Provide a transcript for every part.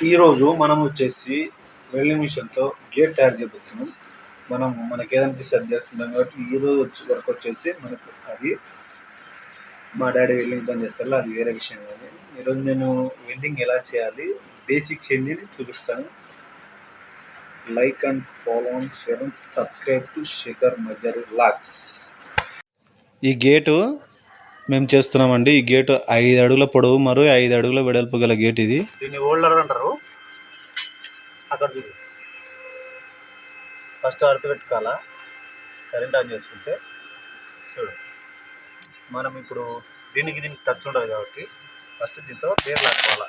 ఈరోజు మనం వచ్చేసి వెల్డింగ్ మిషన్తో గేట్ తయారు చేయబోతున్నాం. మనకి ఏదనిపిస్తే అది చేస్తున్నాం కాబట్టి ఈరోజు వరకు వచ్చేసి మనకు అది మా డాడీ వెల్డింగ్ పని చేస్తారు, అది వేరే విషయం కానీ ఈరోజు నేను వెల్డింగ్ ఎలా చేయాలి బేసిక్స్ ఏంది చూపిస్తాను. Like and follow and share and subscribe to Shekhar Majari vlogs. ఈ గేటు మేము చేస్తున్నామండి. ఈ గేటు 5 అడుగుల పొడవు మరియు 5 అడుగుల వెడల్పు గల గేట్. ఇది దీన్ని హోల్డర్ అంటారు. అక్కడ చూడు, ఫస్ట్ అర్థ పెట్టుకోవాలా, కరెంట్ ఆన్ చేసుకుంటే చూడు. మనం ఇప్పుడు దీనికి టచ్ ఉండదు కాబట్టి ఫస్ట్ దీంతో పేరు లాక్కోవాలా.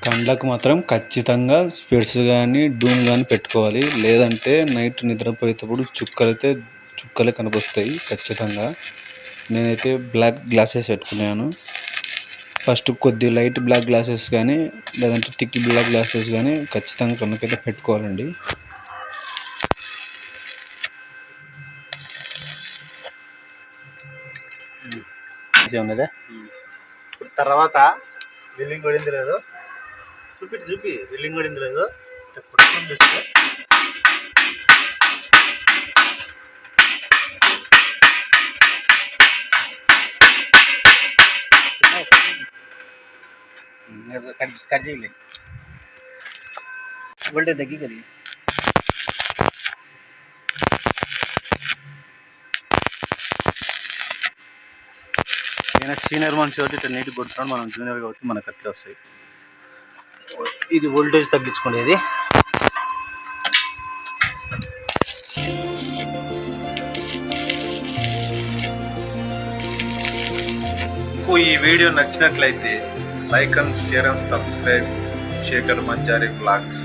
కండ్లకు మాత్రం ఖచ్చితంగా స్పెట్స్ కానీ డూమ్ కానీ పెట్టుకోవాలి, లేదంటే నైట్ నిద్రపోయేటప్పుడు చుక్కలే కనిపిస్తాయి ఖచ్చితంగా. నేనైతే బ్లాక్ గ్లాసెస్ పెట్టుకున్నాను. ఫస్ట్ కొద్ది లైట్ బ్లాక్ గ్లాసెస్ కానీ లేదంటే థిక్ బ్లాక్ గ్లాసెస్ కానీ ఖచ్చితంగా కనుకైతే పెట్టుకోవాలండి. ఉన్నదే తర్వాత బిల్డింగ్ పడింది లేదు, చూపి బిల్డింగ్ పడింది లేదు చూస్తే కట్ చేయలేదు बोलते तक ही करिए. సీనియర్ మనిషి కాబట్టి ఇట్లా నీట్గా కొడుతున్నాడు, మనం జూనియర్ కాబట్టి మనకు అట్లా వస్తాయి. ఇది వోల్టేజ్ తగ్గించుకునేది. ఈ వీడియో నచ్చినట్లయితే like and share and subscribe Shekhar Majari vlogs.